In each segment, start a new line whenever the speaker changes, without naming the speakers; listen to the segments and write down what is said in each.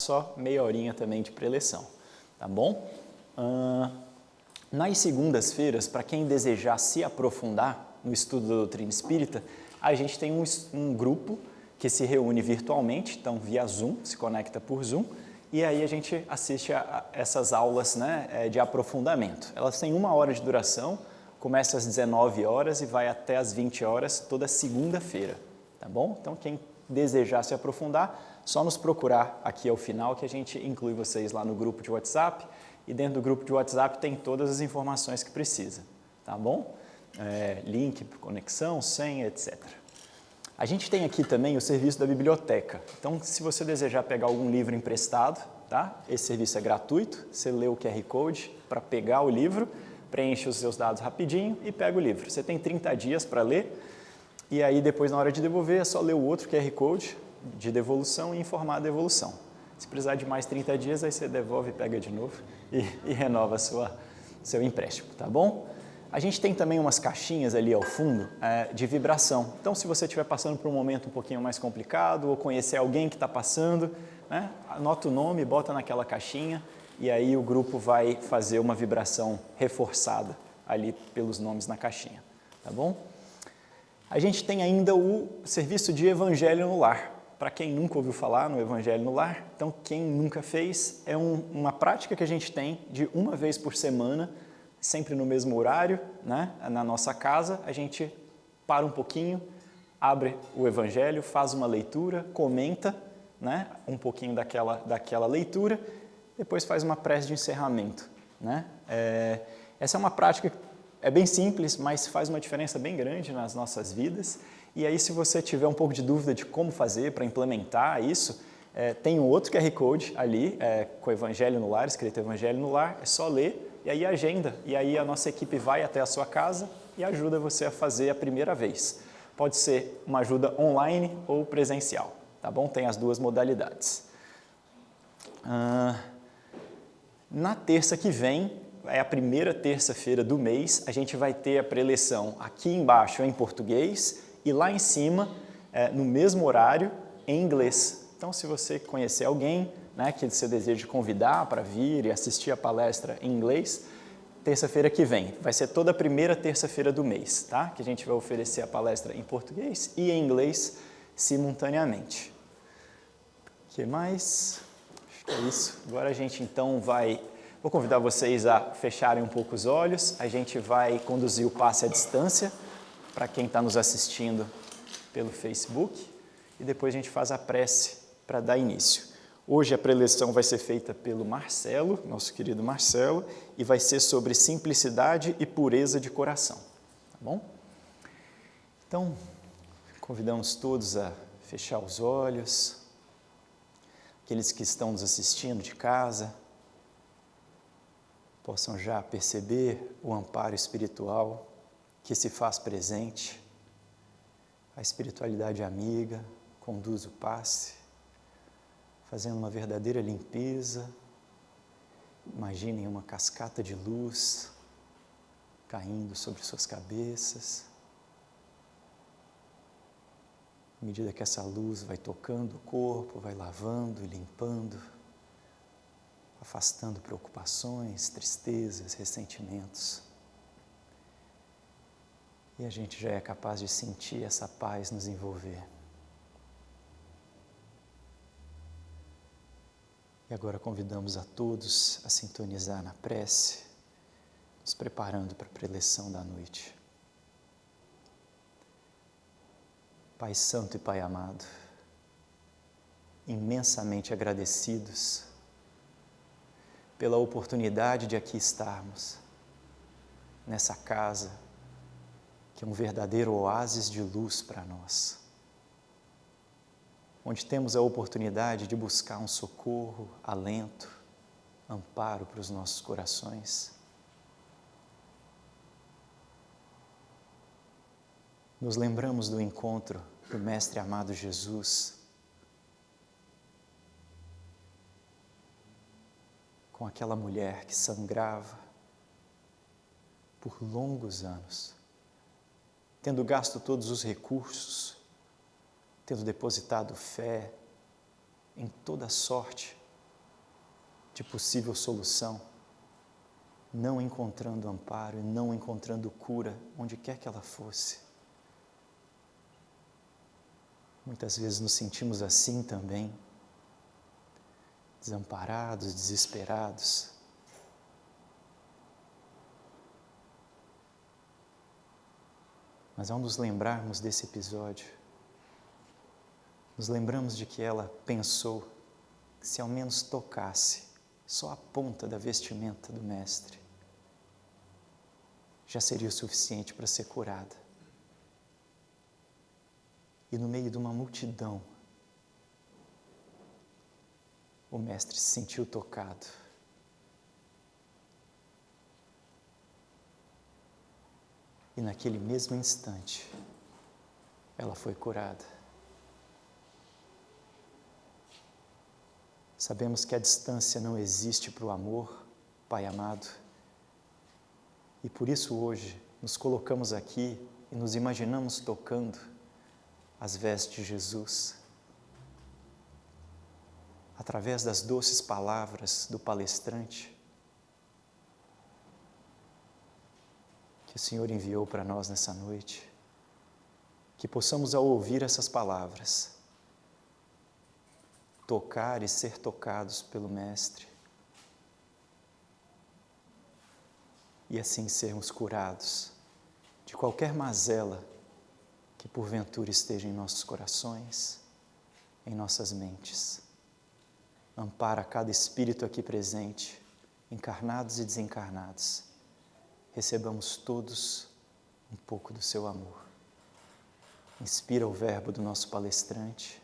só meia horinha também de preleção, tá bom? Nas segundas-feiras, para quem desejar se aprofundar no estudo da doutrina espírita, a gente tem um grupo que se reúne virtualmente, então via Zoom, se conecta por Zoom, e aí a gente assiste a essas aulas, né, de aprofundamento. Elas têm 1 hora de duração, começa às 19 horas e vai até às 20 horas toda segunda-feira, tá bom? Então quem desejar se aprofundar, só nos procurar aqui ao final que a gente inclui vocês lá no grupo de WhatsApp, e dentro do grupo de WhatsApp tem todas as informações que precisa, tá bom? Link, conexão, senha, etc. A gente tem aqui também o serviço da biblioteca. Então, se você desejar pegar algum livro emprestado, tá? Esse serviço é gratuito, você lê o QR Code para pegar o livro, preenche os seus dados rapidinho e pega o livro. Você tem 30 dias para ler, e aí depois na hora de devolver é só ler o outro QR Code de devolução e informar a devolução. Se precisar de mais 30 dias, aí você devolve, pega de novo e renova seu empréstimo, tá bom? A gente tem também umas caixinhas ali ao fundo de vibração. Então, se você estiver passando por um momento um pouquinho mais complicado ou conhecer alguém que está passando, né, anota o nome, bota naquela caixinha e aí o grupo vai fazer uma vibração reforçada ali pelos nomes na caixinha, tá bom? A gente tem ainda o serviço de Evangelho no Lar. Para quem nunca ouviu falar no Evangelho no Lar, então quem nunca fez, é uma prática que a gente tem de 1 vez por semana, sempre no mesmo horário, né? Na nossa casa, a gente para um pouquinho, abre o Evangelho, faz uma leitura, comenta, né, um pouquinho daquela leitura, depois faz uma prece de encerramento, né? Essa é uma prática que é bem simples, mas faz uma diferença bem grande nas nossas vidas. E aí, se você tiver um pouco de dúvida de como fazer para implementar isso, tem um outro QR Code ali, com o Evangelho no Lar, escrito Evangelho no Lar, é só ler e aí agenda. E aí a nossa equipe vai até a sua casa e ajuda você a fazer a primeira vez. Pode ser uma ajuda online ou presencial, tá bom? Tem as duas modalidades. Na terça que vem, é a primeira terça-feira do mês, a gente vai ter a preleção aqui embaixo em português e lá em cima, no mesmo horário, em inglês. Então, se você conhecer alguém, né, que você deseja convidar para vir e assistir a palestra em inglês, terça-feira que vem. Vai ser toda a primeira terça-feira do mês, tá? Que a gente vai oferecer a palestra em português e em inglês simultaneamente. O que mais? Acho que é isso. Agora a gente então vou convidar vocês a fecharem um pouco os olhos. A gente vai conduzir o passe à distância para quem está nos assistindo pelo Facebook e depois a gente faz a prece para dar início. Hoje a preleção vai ser feita pelo Marcelo, nosso querido Marcelo, e vai ser sobre simplicidade e pureza de coração, tá bom? Então, convidamos todos a fechar os olhos, aqueles que estão nos assistindo de casa, possam já perceber o amparo espiritual que se faz presente, a espiritualidade amiga conduz o passe, fazendo uma verdadeira limpeza. Imaginem uma cascata de luz caindo sobre suas cabeças. À medida que essa luz vai tocando o corpo, vai lavando e limpando, afastando preocupações, tristezas, ressentimentos. E a gente já é capaz de sentir essa paz nos envolver. E agora convidamos a todos a sintonizar na prece, nos preparando para a preleção da noite. Pai Santo e Pai amado, imensamente agradecidos pela oportunidade de aqui estarmos, nessa casa, que é um verdadeiro oásis de luz para nós, onde temos a oportunidade de buscar um socorro, alento, amparo para os nossos corações. Nos lembramos do encontro do Mestre amado Jesus com aquela mulher que sangrava por longos anos, tendo gasto todos os recursos, tendo depositado fé em toda sorte de possível solução, não encontrando amparo e não encontrando cura onde quer que ela fosse. Muitas vezes nos sentimos assim também, desamparados, desesperados. Mas ao nos lembrarmos desse episódio, nos lembramos de que ela pensou que se ao menos tocasse só a ponta da vestimenta do Mestre, já seria o suficiente para ser curada. E no meio de uma multidão, o Mestre se sentiu tocado. E naquele mesmo instante, ela foi curada. Sabemos que a distância não existe para o amor, Pai amado. E por isso hoje nos colocamos aqui e nos imaginamos tocando as vestes de Jesus. Através das doces palavras do palestrante que o Senhor enviou para nós nessa noite, que possamos ao ouvir essas palavras, tocar e ser tocados pelo Mestre, e assim sermos curados de qualquer mazela que porventura esteja em nossos corações, em nossas mentes. Ampara cada espírito aqui presente, encarnados e desencarnados. Recebamos todos um pouco do seu amor. Inspira o verbo do nosso palestrante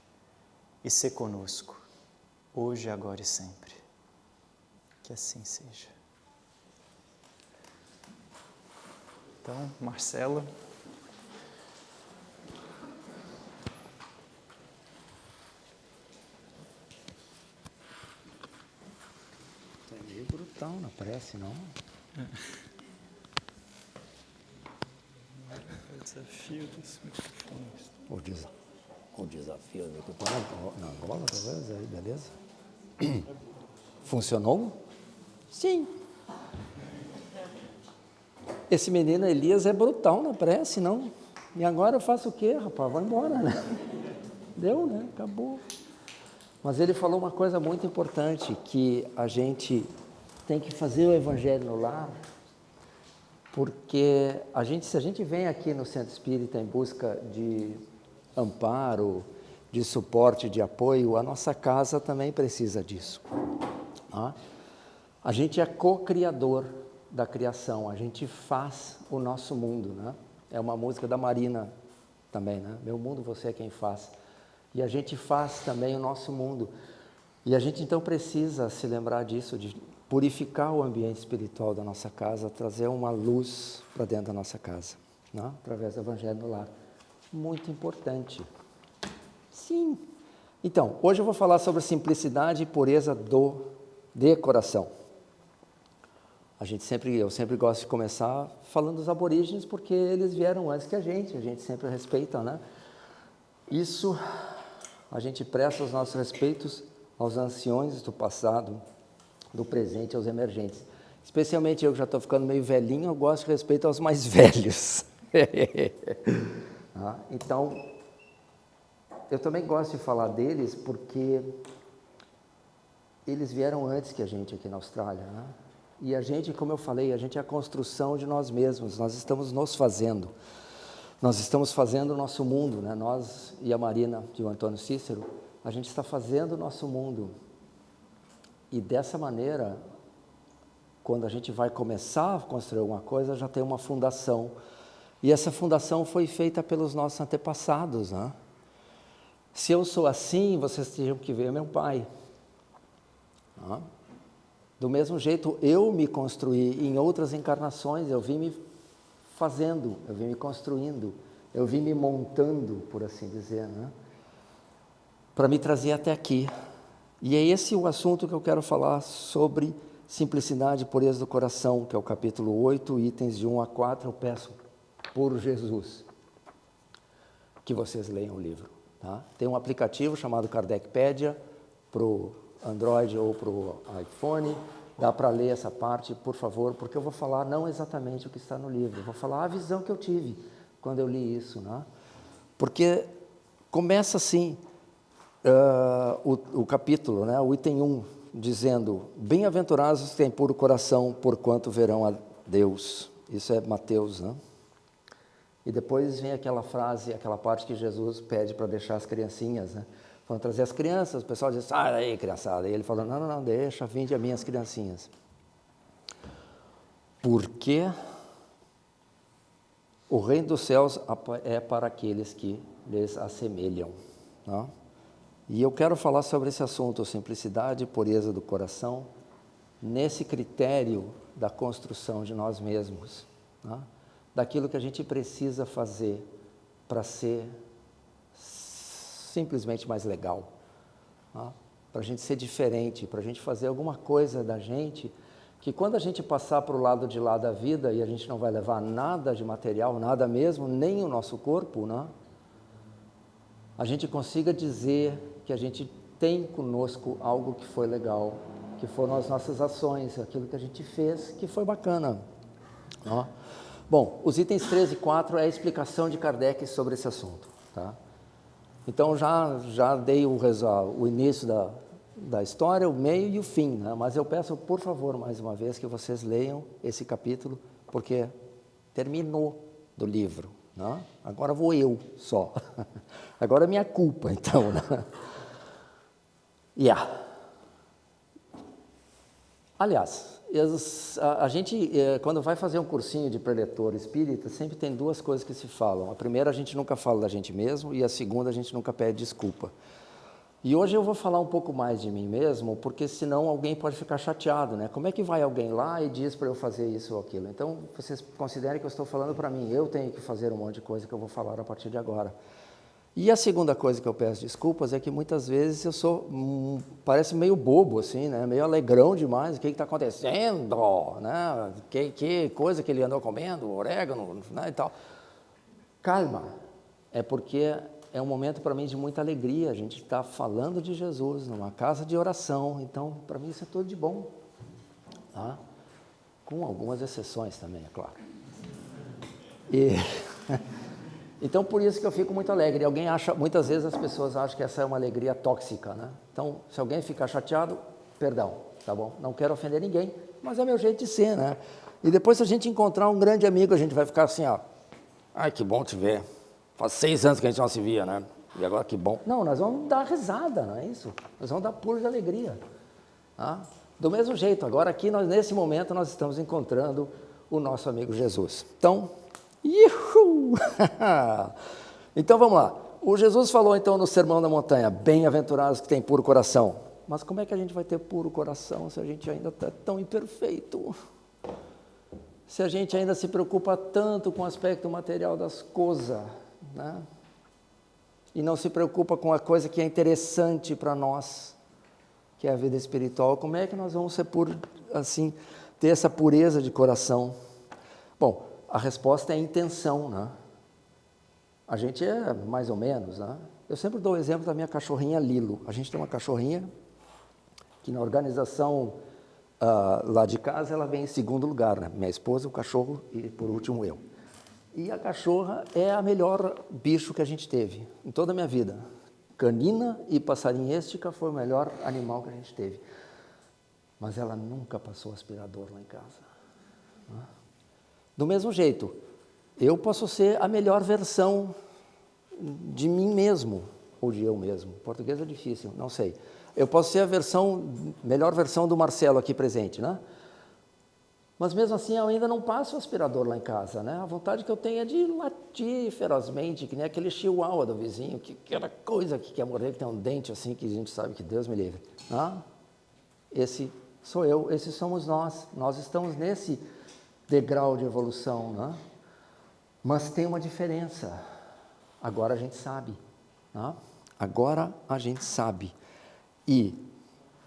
e sê conosco, hoje, agora e sempre. Que assim seja. Então, Marcela.
É meio brutal, não parece, não?
O desafio dos microfones.
O desafio do microfone na gola, talvez, aí, beleza? Funcionou? Sim. Esse menino Elias é brutal na prece, não? E agora eu faço o quê, rapaz? Vou embora, né? Deu, né? Acabou. Mas ele falou uma coisa muito importante, que a gente tem que fazer o evangelho no lar, porque se a gente vem aqui no Centro Espírita em busca de amparo, de suporte, de apoio, a nossa casa também precisa disso. Tá? A gente é co-criador da criação, a gente faz o nosso mundo, né? É uma música da Marina também, né? Meu mundo, você é quem faz. E a gente faz também o nosso mundo. E a gente então precisa se lembrar disso, de purificar o ambiente espiritual da nossa casa, trazer uma luz para dentro da nossa casa, né? Através do Evangelho no lar. Muito importante. Sim. Então, hoje eu vou falar sobre a simplicidade e pureza de coração. Eu sempre gosto de começar falando dos aborígenes, porque eles vieram antes que a gente sempre respeita, né? Isso, a gente presta os nossos respeitos aos anciões do passado, do presente, aos emergentes. Especialmente eu que já estou ficando meio velhinho, eu gosto de respeito aos mais velhos. Então, eu também gosto de falar deles porque eles vieram antes que a gente aqui na Austrália, né? E a gente, como eu falei, a gente é a construção de nós mesmos, nós estamos nos fazendo. Nós estamos fazendo o nosso mundo, né? Nós e a Marina e o Antônio Cícero, a gente está fazendo o nosso mundo. E dessa maneira, quando a gente vai começar a construir alguma coisa, já tem uma fundação. E essa fundação foi feita pelos nossos antepassados, né? Se eu sou assim, vocês teriam que ver meu pai. Do mesmo jeito, eu me construí em outras encarnações, eu vim me fazendo, eu vim me construindo, eu vim me montando, por assim dizer, né? Para me trazer até aqui. E é esse o assunto que eu quero falar sobre simplicidade e pureza do coração, que é o capítulo 8, itens de 1 a 4, eu peço por Jesus que vocês leiam o livro. Tá? Tem um aplicativo chamado Kardecpedia para o Android ou para o iPhone, dá para ler essa parte, por favor, porque eu vou falar não exatamente o que está no livro, eu vou falar a visão que eu tive quando eu li isso, né? Porque começa assim, o capítulo, né? O item 1, dizendo, bem-aventurados os que têm puro coração, porquanto verão a Deus. Isso é Mateus, né? E depois vem aquela frase, aquela parte que Jesus pede para deixar as criancinhas, né? Vão trazer as crianças, o pessoal diz, sai daí, criançada. E ele fala, não, deixa, vinde a minhas criancinhas. Porque o reino dos céus é para aqueles que lhes assemelham. Né? E eu quero falar sobre esse assunto, simplicidade e pureza do coração, nesse critério da construção de nós mesmos, né? Daquilo que a gente precisa fazer para ser simplesmente mais legal, né? Para a gente ser diferente, para a gente fazer alguma coisa da gente, que quando a gente passar para o lado de lá da vida e a gente não vai levar nada de material, nada mesmo, nem o nosso corpo, né? A gente consiga dizer que a gente tem conosco algo que foi legal, que foram as nossas ações, aquilo que a gente fez, que foi bacana. Ó. Bom, os itens 3 e 4 é a explicação de Kardec sobre esse assunto. Tá? Então, já dei o início da história, o meio e o fim, né? Mas eu peço, por favor, mais uma vez, que vocês leiam esse capítulo, porque terminou do livro. Né? Agora vou eu só. Agora é minha culpa, então. Né? Aliás, a gente, quando vai fazer um cursinho de preletor espírita, sempre tem duas coisas que se falam. A primeira, a gente nunca fala da gente mesmo, e a segunda, a gente nunca pede desculpa. E hoje eu vou falar um pouco mais de mim mesmo, porque senão alguém pode ficar chateado, né? Como é que vai alguém lá e diz para eu fazer isso ou aquilo? Então, vocês considerem que eu estou falando para mim, eu tenho que fazer um monte de coisa que eu vou falar a partir de agora. E a segunda coisa que eu peço desculpas é que muitas vezes eu sou, parece meio bobo assim, né? Meio alegrão demais, o que está acontecendo, né? Que coisa que ele andou comendo, orégano, né? E tal. Calma, é porque é um momento para mim de muita alegria, a gente está falando de Jesus numa casa de oração, então para mim isso é tudo de bom, tá? Com algumas exceções também, é claro. Então por isso que eu fico muito alegre. Alguém acha, muitas vezes as pessoas acham que essa é uma alegria tóxica, né? Então se alguém ficar chateado, perdão, tá bom? Não quero ofender ninguém, mas é meu jeito de ser, né? E depois se a gente encontrar um grande amigo, a gente vai ficar assim, ó, ai que bom te ver. Faz 6 anos que a gente não se via, né? E agora que bom. Não, nós vamos dar risada, não é isso? Nós vamos dar pulo de alegria. Tá? Do mesmo jeito, agora aqui, nesse momento, nós estamos encontrando o nosso amigo Jesus. Então, então vamos lá. O Jesus falou então no Sermão da Montanha, bem-aventurados que têm puro coração. Mas como é que a gente vai ter puro coração se a gente ainda está tão imperfeito? Se a gente ainda se preocupa tanto com o aspecto material das coisas, né? E não se preocupa com a coisa que é interessante para nós, que é a vida espiritual, como é que nós vamos ser assim, ter essa pureza de coração? Bom, a resposta é a intenção, né? A gente é mais ou menos, né? Eu sempre dou o exemplo da minha cachorrinha Lilo. A gente tem uma cachorrinha que na organização lá de casa ela vem em segundo lugar, né? Minha esposa, o cachorro e por último eu. E a cachorra é a melhor bicho que a gente teve em toda a minha vida. Canina e passarinhestica foi o melhor animal que a gente teve. Mas ela nunca passou aspirador lá em casa. Do mesmo jeito, eu posso ser a melhor versão de mim mesmo, ou de eu mesmo. Português é difícil, não sei. Eu posso ser a melhor versão do Marcelo aqui presente, né? Mas mesmo assim eu ainda não passo o aspirador lá em casa, né? A vontade que eu tenho é de latir ferozmente, que nem aquele chihuahua do vizinho, que aquela coisa que quer morrer, que tem um dente assim, que a gente sabe que Deus me livre. Né? Esse sou eu, esses somos nós estamos nesse degrau de evolução, né? Mas tem uma diferença, agora a gente sabe, né? Agora a gente sabe, e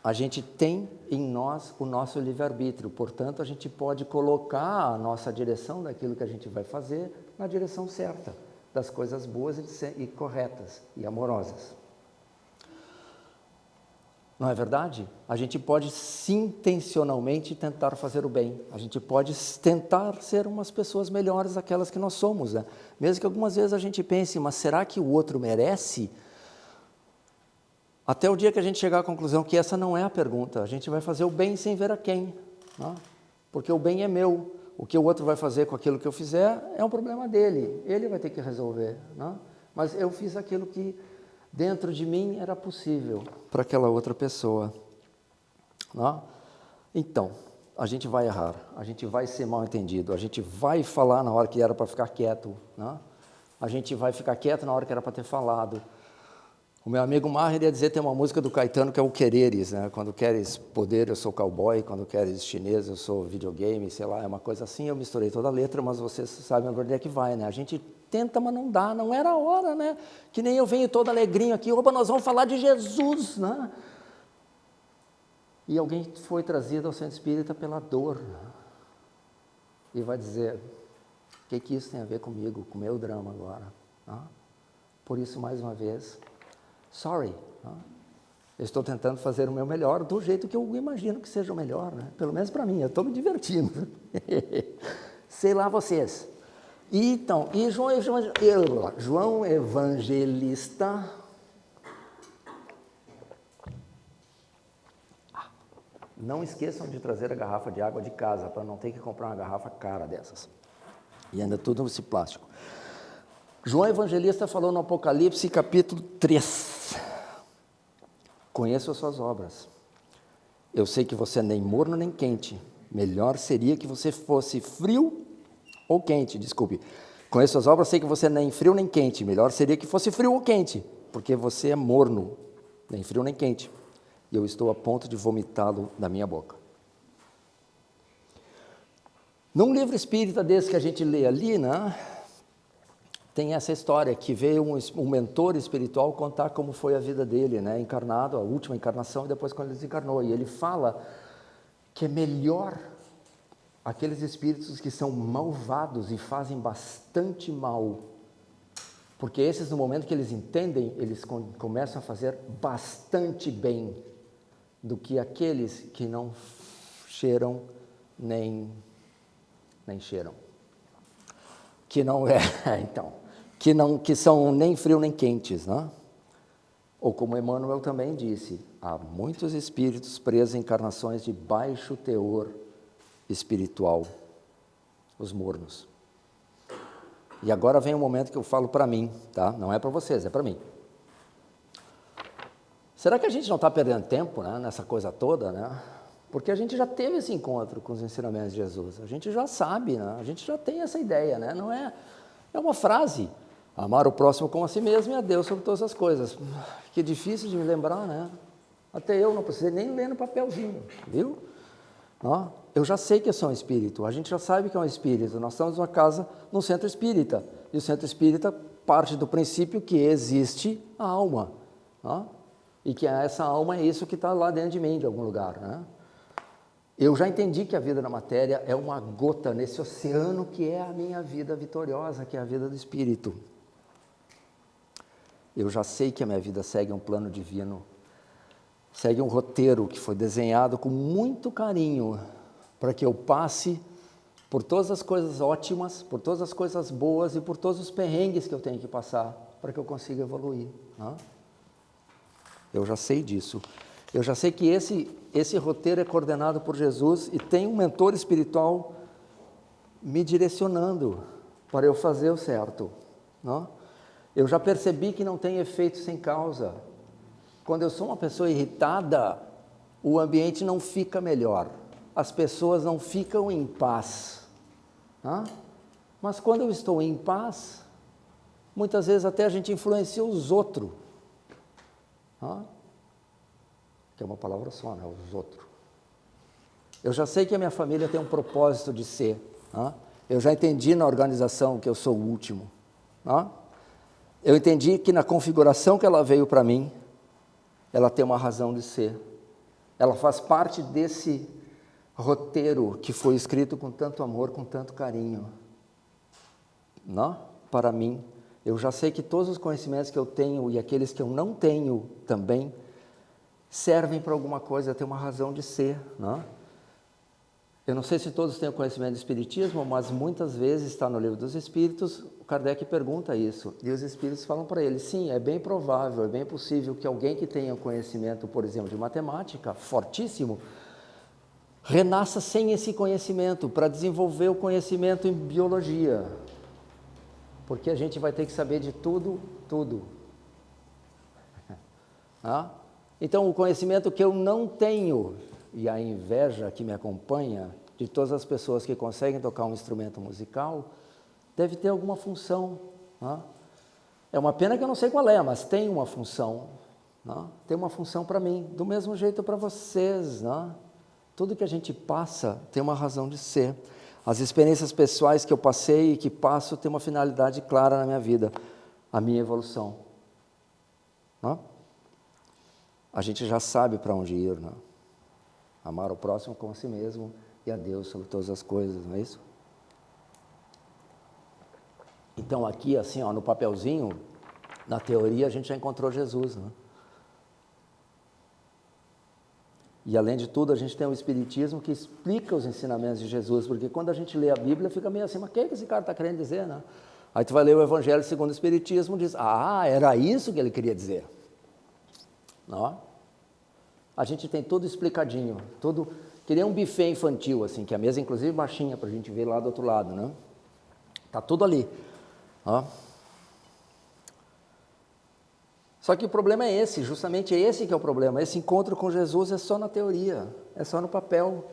a gente tem em nós o nosso livre-arbítrio, portanto, a gente pode colocar a nossa direção daquilo que a gente vai fazer na direção certa, das coisas boas e corretas e amorosas. Não é verdade? A gente pode sim, intencionalmente tentar fazer o bem. A gente pode tentar ser umas pessoas melhores daquelas que nós somos, né? Mesmo que algumas vezes a gente pense, mas será que o outro merece? Até o dia que a gente chegar à conclusão que essa não é a pergunta. A gente vai fazer o bem sem ver a quem, né? Porque o bem é meu. O que o outro vai fazer com aquilo que eu fizer é um problema dele. Ele vai ter que resolver, né? Mas eu fiz aquilo que dentro de mim era possível para aquela outra pessoa, né? Então, a gente vai errar, a gente vai ser mal entendido, a gente vai falar na hora que era para ficar quieto, né? A gente vai ficar quieto na hora que era para ter falado. O meu amigo Maher ia dizer, tem uma música do Caetano que é o Quereres, né? Quando queres poder, eu sou cowboy, quando queres chinês, eu sou videogame, sei lá, é uma coisa assim. Eu misturei toda a letra, mas vocês sabem a verdade é que vai, né? A gente tenta, mas não dá, não era a hora, né? Que nem eu venho todo alegrinho aqui, opa, nós vamos falar de Jesus, né? E alguém foi trazido ao centro espírita pela dor, né? E vai dizer, o que isso tem a ver comigo, com o meu drama agora, né? Por isso, mais uma vez, sorry, né? Eu estou tentando fazer o meu melhor do jeito que eu imagino que seja o melhor, né? Pelo menos para mim, eu estou me divertindo. Sei lá vocês. Então, e João Evangelista, não esqueçam de trazer a garrafa de água de casa, para não ter que comprar uma garrafa cara dessas. E ainda tudo esse plástico. João Evangelista falou no Apocalipse, capítulo 3. Conheço as suas obras. Eu sei que você é nem morno nem quente. Melhor seria que você fosse frio ou quente, desculpe. Conheço as obras, sei que você nem frio nem quente. Melhor seria que fosse frio ou quente, porque você é morno, nem frio nem quente. E eu estou a ponto de vomitá-lo da minha boca. Num livro espírita desse que a gente lê ali, né, tem essa história que veio um mentor espiritual contar como foi a vida dele, né, encarnado, a última encarnação, e depois quando ele desencarnou. E ele fala que é melhor aqueles espíritos que são malvados e fazem bastante mal, porque esses, no momento que eles entendem, eles começam a fazer bastante bem, do que aqueles que não cheiram nem cheiram, que não então, que são nem frio nem quentes, né? Ou como Emmanuel também disse, há muitos espíritos presos em encarnações de baixo teor espiritual, os mornos. E agora vem um momento que eu falo para mim, tá? Não é para vocês, é para mim. Será que a gente não está perdendo tempo, né, nessa coisa toda, né? Porque a gente já teve esse encontro com os ensinamentos de Jesus, a gente já sabe, né? A gente já tem essa ideia, né? Não é uma frase, amar o próximo como a si mesmo e a Deus sobre todas as coisas. Que difícil de me lembrar, né? Até eu não precisei nem ler no papelzinho, viu? Não? Eu já sei que eu sou um espírito, a gente já sabe que é um espírito, nós estamos numa casa, num centro espírita, e o centro espírita parte do princípio que existe a alma, não? E que essa alma é isso que está lá dentro de mim, de algum lugar, né? Eu já entendi que a vida na matéria é uma gota nesse oceano que é a minha vida vitoriosa, que é a vida do espírito. Eu já sei que a minha vida segue um plano divino, segue um roteiro que foi desenhado com muito carinho para que eu passe por todas as coisas ótimas, por todas as coisas boas e por todos os perrengues que eu tenho que passar para que eu consiga evoluir, né? Eu já sei disso. Eu já sei que esse roteiro é coordenado por Jesus e tem um mentor espiritual me direcionando para eu fazer o certo, né? Eu já percebi que não tem efeito sem causa. Quando eu sou uma pessoa irritada, o ambiente não fica melhor, as pessoas não ficam em paz, né? Mas quando eu estou em paz, muitas vezes até a gente influencia os outros, né? Que é uma palavra só, né? Os outros. Eu já sei que a minha família tem um propósito de ser, né? Eu já entendi na organização que eu sou o último, né? Eu entendi que na configuração que ela veio para mim, ela tem uma razão de ser. Ela faz parte desse roteiro que foi escrito com tanto amor, com tanto carinho, não? Para mim. Eu já sei que todos os conhecimentos que eu tenho e aqueles que eu não tenho também, servem para alguma coisa, tem uma razão de ser, né? Eu não sei se todos têm o conhecimento do Espiritismo, mas muitas vezes está no Livro dos Espíritos, o Kardec pergunta isso, e os Espíritos falam para ele, sim, é bem provável, é bem possível que alguém que tenha conhecimento, por exemplo, de matemática, fortíssimo, renasça sem esse conhecimento, para desenvolver o conhecimento em biologia, porque a gente vai ter que saber de tudo. Então, o conhecimento que eu não tenho, e a inveja que me acompanha, de todas as pessoas que conseguem tocar um instrumento musical, deve ter alguma função. É uma pena que eu não sei qual é, mas tem uma função. Tem uma função para mim, do mesmo jeito para vocês. Tudo que a gente passa tem uma razão de ser. As experiências pessoais que eu passei e que passo têm uma finalidade clara na minha vida, a minha evolução. A gente já sabe para onde ir, amar o próximo como a si mesmo e a Deus sobre todas as coisas, não é isso? Então aqui assim, no papelzinho, na teoria a gente já encontrou Jesus, E além de tudo a gente tem o Espiritismo que explica os ensinamentos de Jesus, porque quando a gente lê a Bíblia fica meio assim, mas o que esse cara está querendo dizer, Aí tu vai ler o Evangelho segundo o Espiritismo e diz, era isso que ele queria dizer. A gente tem tudo explicadinho, que nem um buffet infantil, assim, que a mesa inclusive baixinha para a gente ver lá do outro lado, Está tudo ali. Só que o problema é esse, justamente esse que é o problema. Esse encontro com Jesus é só na teoria, é só no papel.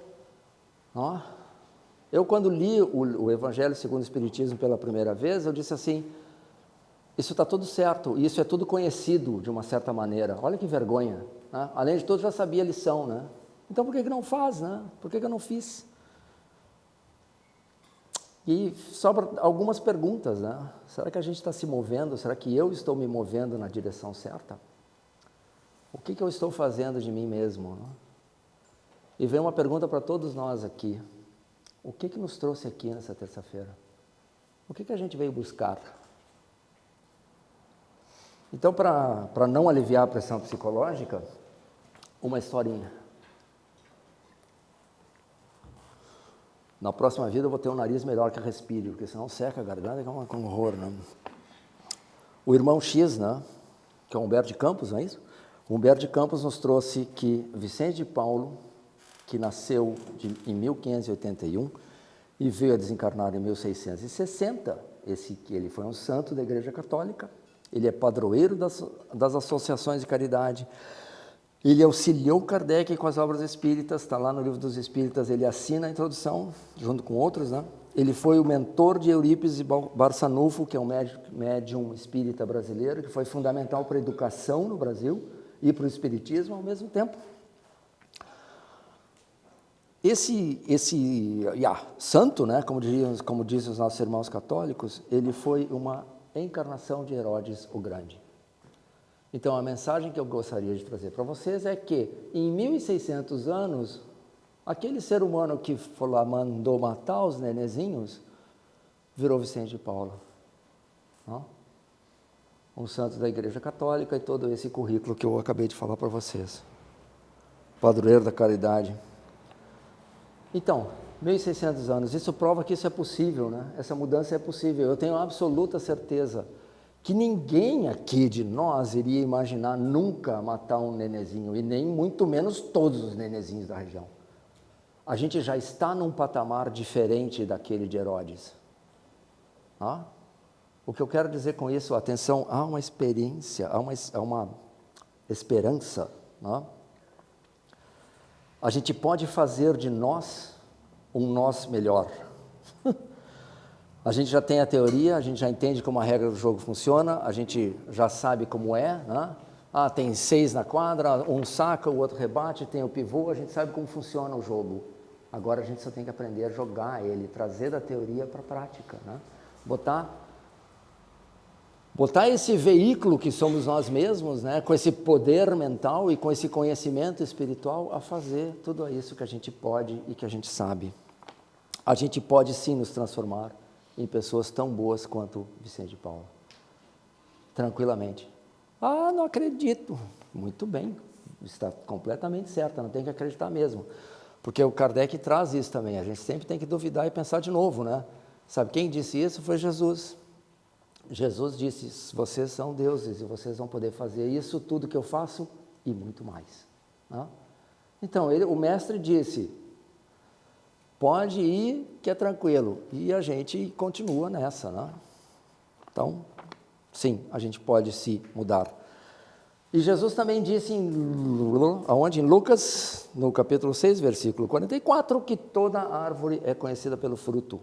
Eu quando li o Evangelho segundo o Espiritismo pela primeira vez, eu disse assim, isso está tudo certo, isso é tudo conhecido de uma certa maneira. Olha que vergonha. Além de tudo, já sabia a lição, Então, por que não faz, Por que eu não fiz? E sobram algumas perguntas, Será que a gente está se movendo? Será que eu estou me movendo na direção certa? O que eu estou fazendo de mim mesmo? E vem uma pergunta para todos nós aqui. O que nos trouxe aqui nessa terça-feira? O que a gente veio buscar? Então, para não aliviar a pressão psicológica, uma historinha. Na próxima vida eu vou ter um nariz melhor que respire, porque senão seca a garganta, que é um horror, O irmão X, que é o Humberto de Campos, não é isso? O Humberto de Campos nos trouxe que Vicente de Paulo, que nasceu em 1581 e veio a desencarnar em 1660, ele foi um santo da Igreja Católica, ele é padroeiro das associações de caridade, ele auxiliou Kardec com as obras espíritas, está lá no Livro dos Espíritas, ele assina a introdução, junto com outros, Ele foi o mentor de Eurípides Barçanufo, que é um médium espírita brasileiro, que foi fundamental para a educação no Brasil e para o espiritismo ao mesmo tempo. Esse santo, como dizem os nossos irmãos católicos, ele foi uma encarnação de Herodes o Grande. Então, a mensagem que eu gostaria de trazer para vocês é que, em 1600 anos, aquele ser humano que foi lá, mandou matar os nenezinhos, virou Vicente de Paulo. Um santo da Igreja Católica e todo esse currículo que eu acabei de falar para vocês. Padroeiro da caridade. Então, 1600 anos, isso prova que isso é possível, Essa mudança é possível. Eu tenho absoluta certeza que ninguém aqui de nós iria imaginar nunca matar um nenezinho, e nem muito menos todos os nenezinhos da região. A gente já está num patamar diferente daquele de Herodes. O que eu quero dizer com isso, atenção, há uma experiência, há uma esperança. A gente pode fazer de nós um nós melhor. A gente já tem a teoria, a gente já entende como a regra do jogo funciona, a gente já sabe como é, tem 6 na quadra, um saca, o outro rebate, tem o pivô, a gente sabe como funciona o jogo. Agora a gente só tem que aprender a jogar ele, trazer da teoria para a prática, Botar esse veículo que somos nós mesmos, com esse poder mental e com esse conhecimento espiritual a fazer tudo isso que a gente pode e que a gente sabe. A gente pode sim nos transformar em pessoas tão boas quanto Vicente de Paulo. Tranquilamente. Não acredito. Muito bem. está completamente certa, não tem que acreditar mesmo. Porque o Kardec traz isso também, a gente sempre tem que duvidar e pensar de novo, né? Sabe quem disse isso? Foi Jesus. Jesus disse, vocês são deuses e vocês vão poder fazer isso, tudo que eu faço e muito mais. Né? Então, o mestre disse, pode ir que é tranquilo, e a gente continua nessa, né? Então, sim, a gente pode se mudar. E Jesus também disse, aonde? Em Lucas, no capítulo 6, versículo 44, que toda árvore é conhecida pelo fruto.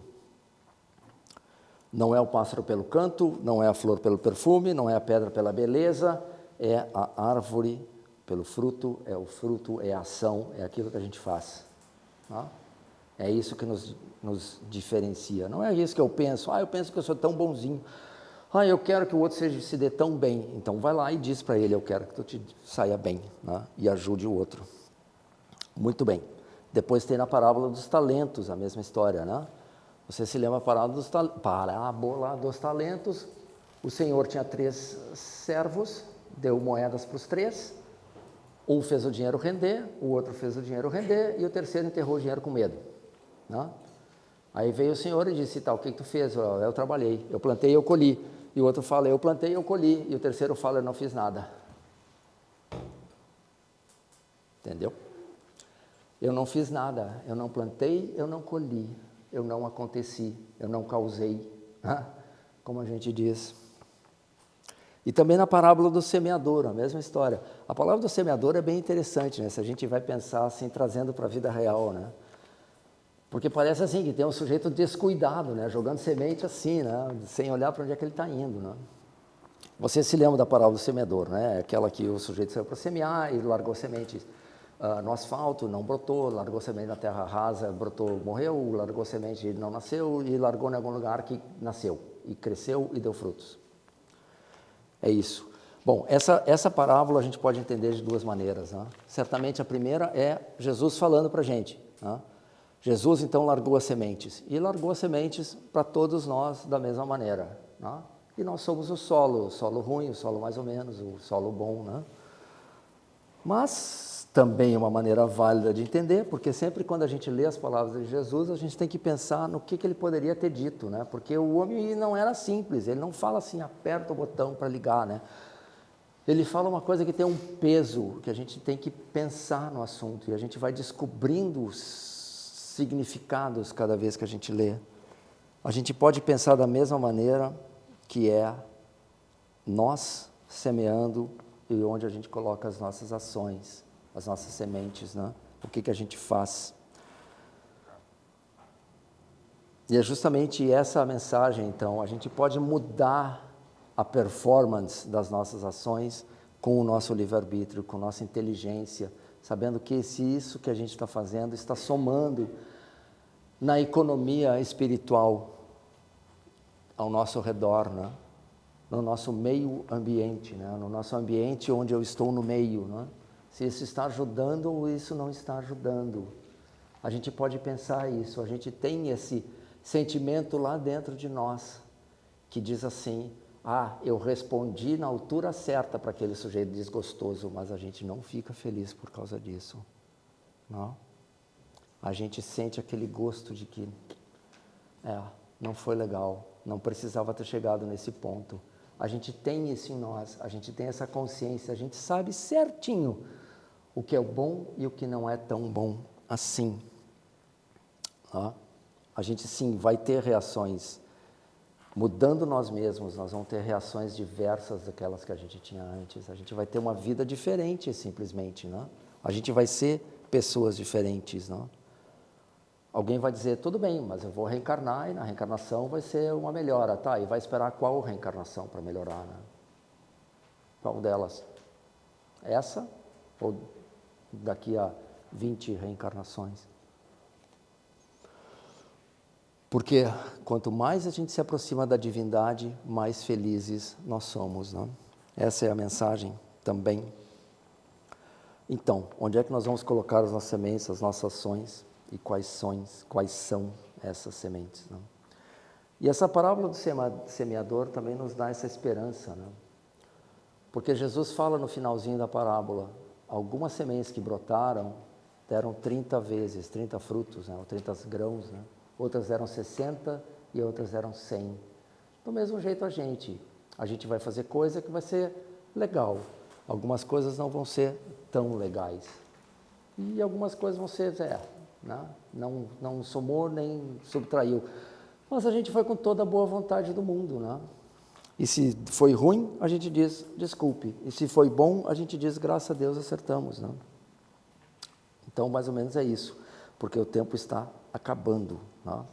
Não é o pássaro pelo canto, não é a flor pelo perfume, não é a pedra pela beleza, é a árvore pelo fruto, é o fruto, é a ação, é aquilo que a gente faz. Tá? É isso que nos diferencia. Não é isso que eu penso, eu penso que eu sou tão bonzinho, eu quero que o outro se dê tão bem. Então vai lá e diz para ele, eu quero que tu te saia bem, né? E ajude o outro. Muito bem. Depois tem na parábola dos talentos, a mesma história, né? Você se lembra a parábola dos talentos? O Senhor tinha 3 servos, deu moedas para os 3, um fez o dinheiro render, o outro fez o dinheiro render e o terceiro enterrou o dinheiro com medo. Né? Aí veio o Senhor e disse, o que tu fez? Eu trabalhei, eu plantei e eu colhi. E o outro fala, eu plantei e eu colhi. E o terceiro fala, eu não fiz nada. Entendeu? Eu não fiz nada, eu não plantei, eu não colhi. Eu não aconteci, eu não causei, como a gente diz. E também na parábola do semeador, a mesma história. A palavra do semeador é bem interessante, né? Se a gente vai pensar assim, trazendo para a vida real, né? Porque parece assim, que tem um sujeito descuidado, né? Jogando semente assim, né? Sem olhar para onde é que ele está indo, né? Você se lembra da parábola do semeador, né? Aquela que o sujeito saiu para semear e largou sementes no asfalto, não brotou, largou semente na terra rasa, brotou, morreu, largou semente e não nasceu, e largou em algum lugar que nasceu, e cresceu e deu frutos. É isso. Bom, essa parábola a gente pode entender de 2 maneiras. Né? Certamente a primeira é Jesus falando para a gente. Né? Jesus então largou as sementes, e largou as sementes para todos nós da mesma maneira. Né? E nós somos o solo ruim, o solo mais ou menos, o solo bom. Né? Mas também é uma maneira válida de entender, porque sempre quando a gente lê as palavras de Jesus, a gente tem que pensar no que ele poderia ter dito, né? Porque o homem não era simples, ele não fala assim, aperta o botão para ligar, né? Ele fala uma coisa que tem um peso, que a gente tem que pensar no assunto, e a gente vai descobrindo os significados cada vez que a gente lê. A gente pode pensar da mesma maneira, que é nós semeando e onde a gente coloca as nossas ações, as nossas sementes, né? O que a gente faz. E é justamente essa a mensagem, então, a gente pode mudar a performance das nossas ações com o nosso livre-arbítrio, com nossa inteligência, sabendo que se isso que a gente está fazendo está somando na economia espiritual ao nosso redor, né? No nosso meio ambiente, né? No nosso ambiente onde eu estou no meio, né? Se isso está ajudando ou isso não está ajudando. A gente pode pensar isso, a gente tem esse sentimento lá dentro de nós, que diz assim, eu respondi na altura certa para aquele sujeito desgostoso, mas a gente não fica feliz por causa disso. Não? A gente sente aquele gosto de que, não foi legal, não precisava ter chegado nesse ponto. A gente tem isso em nós, a gente tem essa consciência, a gente sabe certinho o que é bom e o que não é tão bom assim. A gente sim vai ter reações, mudando nós mesmos, nós vamos ter reações diversas daquelas que a gente tinha antes. A gente vai ter uma vida diferente simplesmente, né? A gente vai ser pessoas diferentes, né? Alguém vai dizer, tudo bem, mas eu vou reencarnar e na reencarnação vai ser uma melhora, tá? E vai esperar qual reencarnação para melhorar, né? Qual delas? Essa ou daqui a 20 reencarnações? Porque quanto mais a gente se aproxima da divindade, mais felizes nós somos, né? Essa é a mensagem também. Então, onde é que nós vamos colocar as nossas sementes, as nossas ações? E quais são essas sementes? Né? E essa parábola do semeador também nos dá essa esperança, né? Porque Jesus fala no finalzinho da parábola, algumas sementes que brotaram deram 30 vezes, 30 frutos, né? Ou 30 grãos, né? Outras deram 60 e outras deram 100. Do mesmo jeito a gente vai fazer coisa que vai ser legal. Algumas coisas não vão ser tão legais. E algumas coisas vão ser, né? Não somou nem subtraiu. Mas a gente foi com toda a boa vontade do mundo, né? E se foi ruim, a gente diz desculpe. E se foi bom, a gente diz graças a Deus acertamos, né? Então, mais ou menos é isso, porque o tempo está acabando, né?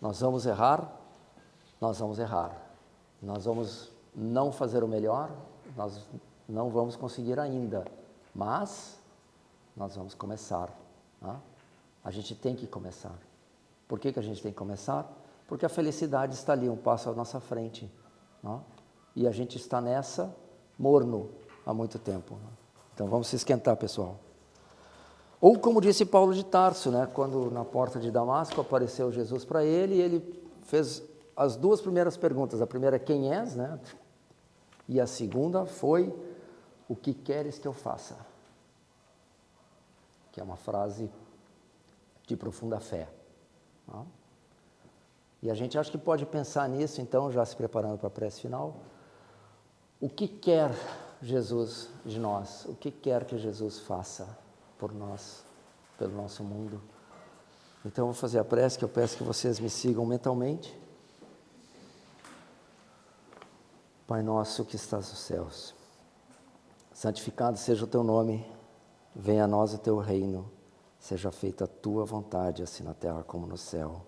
Nós vamos errar, nós vamos não fazer o melhor, nós não vamos conseguir ainda, mas nós vamos começar, né? A gente tem que começar. Por que a gente tem que começar? Porque a felicidade está ali, um passo à nossa frente, né? E a gente está nessa morno há muito tempo, né? Então vamos se esquentar, pessoal. Ou como disse Paulo de Tarso, né? Quando na porta de Damasco apareceu Jesus para ele, e ele fez as duas primeiras perguntas. A primeira é quem és, né? E a segunda foi o que queres que eu faça? Que é uma frase de profunda fé, né? E a gente acha que pode pensar nisso, então, já se preparando para a prece final. O que quer Jesus de nós? O que quer que Jesus faça por nós, pelo nosso mundo? Então, eu vou fazer a prece, que eu peço que vocês me sigam mentalmente. Pai nosso que estás nos céus, santificado seja o teu nome, venha a nós o teu reino, seja feita a tua vontade, assim na terra como no céu.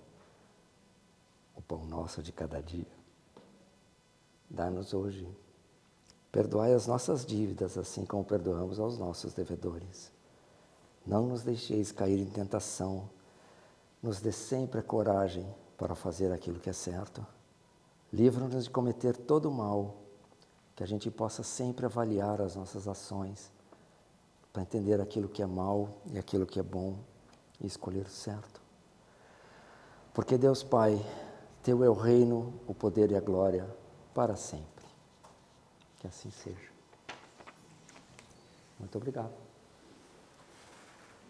O pão nosso de cada dia, dá-nos hoje. Perdoai as nossas dívidas, assim como perdoamos aos nossos devedores. Não nos deixeis cair em tentação, nos dê sempre a coragem para fazer aquilo que é certo. Livra-nos de cometer todo o mal, que a gente possa sempre avaliar as nossas ações, para entender aquilo que é mal e aquilo que é bom, e escolher o certo. Porque Deus Pai, teu é o reino, o poder e a glória, para sempre. Que assim seja. Muito obrigado.